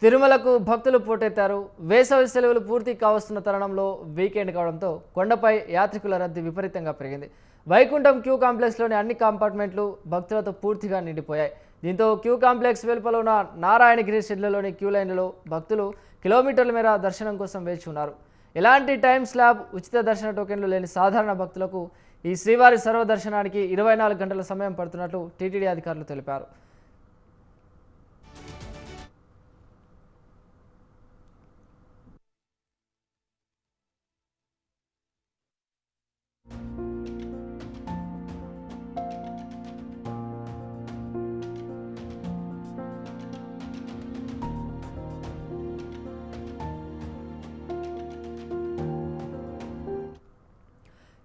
తిరుమలకు భక్తులు పోటెత్తారు. వేసవి సెలవులు పూర్తి కావస్తున్న తరుణంలో వీకెండ్ కావడంతో కొండపై యాత్రికుల రద్దీ విపరీతంగా పెరిగింది. వైకుంఠం క్యూ కాంప్లెక్స్లోని అన్ని కంపార్ట్మెంట్లు భక్తులతో పూర్తిగా నిండిపోయాయి. దీంతో క్యూ కాంప్లెక్స్ వెలుపల ఉన్న నారాయణగిరి షెడ్లలోని క్యూ లైన్లలో భక్తులు కిలోమీటర్ల మేర దర్శనం కోసం వేచి ఉన్నారు. ఎలాంటి టైం స్లాబ్, ఉచిత దర్శన టోకెన్లు లేని సాధారణ భక్తులకు ఈ శ్రీవారి సర్వదర్శనానికి 24 గంటల సమయం పడుతున్నట్లు టీటీడీ అధికారులు తెలిపారు.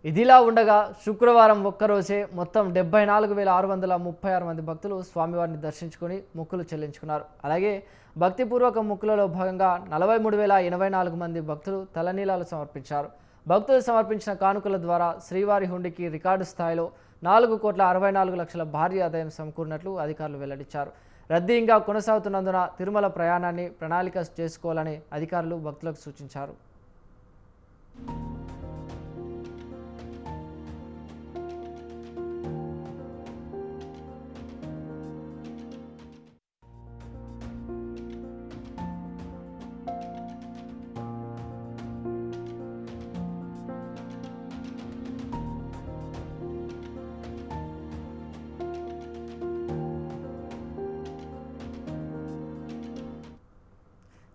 ఇదిలా ఉండగా శుక్రవారం ఒక్కరోజే మొత్తం 74,636 మంది భక్తులు స్వామివారిని దర్శించుకుని మొక్కులు చెల్లించుకున్నారు. అలాగే భక్తిపూర్వక మొక్కులలో భాగంగా 43,084 మంది భక్తులు తలనీలాలు సమర్పించారు. భక్తులు సమర్పించిన కానుకల ద్వారా శ్రీవారి హుండీకి రికార్డు స్థాయిలో 4,64,00,000 భారీ ఆదాయం సమకూరినట్లు అధికారులు వెల్లడించారు. రద్దీ ఇంకా కొనసాగుతున్నందున తిరుమల ప్రయాణాన్ని ప్రణాళిక చేసుకోవాలని అధికారులు భక్తులకు సూచించారు.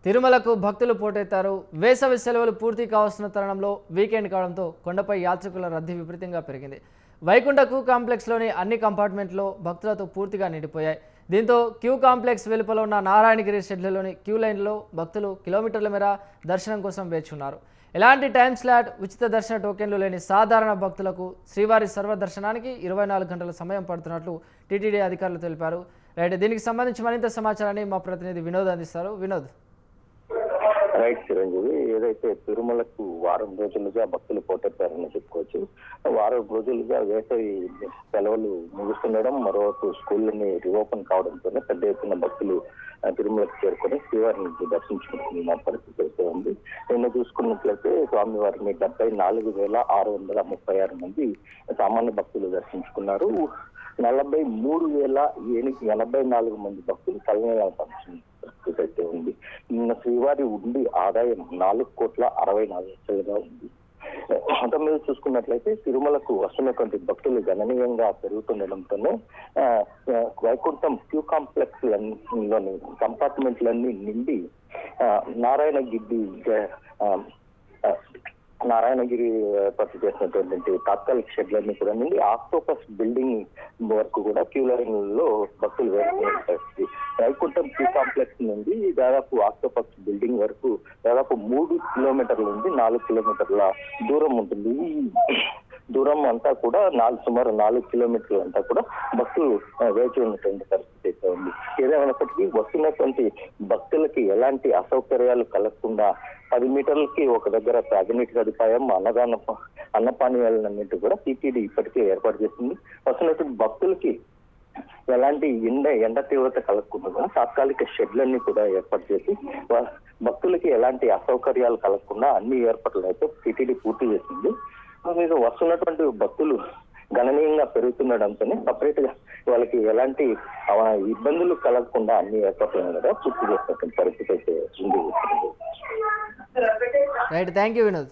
తిరుమలకు భక్తులు పోటెత్తారు. వేసవి సెలవులు పూర్తి కావస్తున్న తరుణంలో వీకెండ్ కావడంతో కొండపై యాత్రికుల రద్దీ విపరీతంగా పెరిగింది. వైకుంఠ క్యూ కాంప్లెక్స్లోని అన్ని కంపార్ట్మెంట్లో భక్తులతో పూర్తిగా నిండిపోయాయి. దీంతో క్యూ కాంప్లెక్స్ వెలుపల ఉన్న నారాయణగిరి షెడ్లలోని క్యూ లైన్లో భక్తులు కిలోమీటర్ల మేర దర్శనం కోసం వేచి ఉన్నారు. ఎలాంటి టైం స్లాట్, ఉచిత దర్శన టోకెన్లు లేని సాధారణ భక్తులకు శ్రీవారి సర్వదర్శనానికి 24 గంటల సమయం పడుతున్నట్లు టీటీడీ అధికారులు తెలిపారు. రైట్, దీనికి సంబంధించి మరింత సమాచారాన్ని మా ప్రతినిధి వినోద్ అందిస్తారు. వినోద్. రైట్ చిరంజీవి, ఏదైతే తిరుమలకు వారం రోజులుగా భక్తులు పోటెత్తారని చెప్పుకోవచ్చు. వారం రోజులుగా వేసవి సెలవులు ముగుస్తుండడం, మరోవైపు స్కూళ్ళని రీఓపెన్ కావడంతోనే పెద్ద ఎత్తున భక్తులు తిరుమలకు చేరుకొని శ్రీవారిని దర్శించుకుంటున్న పరిస్థితి అయితే ఉంది. నిన్న చూసుకున్నట్లయితే స్వామివారిని 74,636 మంది సామాన్య భక్తులు దర్శించుకున్నారు. 43,084 మంది భక్తులు తలనీలాలు పంచుకున్నారు పరిస్థితి అయితే ఉంది. నిన్న శ్రీవారి ఉండి ఆదాయం 4,64,00,000గా ఉంది. మొత్తం మీద చూసుకున్నట్లయితే తిరుమలకు వస్తున్నటువంటి భక్తులు గణనీయంగా పెరుగుతుండడంతోనే వైకుంఠం క్యూ కాంప్లెక్స్ లోని కంపార్ట్మెంట్లన్నీ నిండి నారాయణగిరి ఏర్పాటు చేసినటువంటి తాత్కాలిక షెడ్లన్నీ కూడా నుండి ఆక్టోపస్ బిల్డింగ్ వరకు కూడా క్యూ లైన్లలో భక్తులు వేసుకునే పరిస్థితి. వైకుంఠం క్యూ కాంప్లెక్స్ నుండి దాదాపు ఆక్టోపస్ బిల్డింగ్ వరకు దాదాపు 3 కిలోమీటర్ల నుండి 4 కిలోమీటర్ల దూరం ఉంటుంది. ఈ దూరం అంతా కూడా సుమారు 4 కిలోమీటర్లు అంతా కూడా భక్తులు వేచి ఉన్నటువంటి పరిస్థితి అయితే ఉంది. ఏదేమైనప్పటికీ వస్తున్నటువంటి భక్తులకి ఎలాంటి అసౌకర్యాలు కలగకుండా 10 మీటర్లకి ఒక దగ్గర తాగునీటి సదుపాయం, అన్నపానీయాలన్నింటి కూడా టీటీడీ ఇప్పటికే ఏర్పాటు చేసింది. వస్తున్నటువంటి భక్తులకి ఎలాంటి ఎండ తీవ్రత కలగకుండా కూడా తాత్కాలిక షెడ్లన్నీ కూడా ఏర్పాటు చేసి భక్తులకి ఎలాంటి అసౌకర్యాలు కలగకుండా అన్ని ఏర్పాట్లు అయితే టీటీడీ పూర్తి చేసింది. మీరు వస్తున్నటువంటి భక్తులు గణనీయంగా పెరుగుతుండడంతోనే సపరేట్ గా వాళ్ళకి ఎలాంటి ఇబ్బందులు కలగకుండా అన్ని ఏర్పాట్లను కూడా పూర్తి చేసినటువంటి పరిస్థితి అయితే ఉంది. Right, thank you Vinod.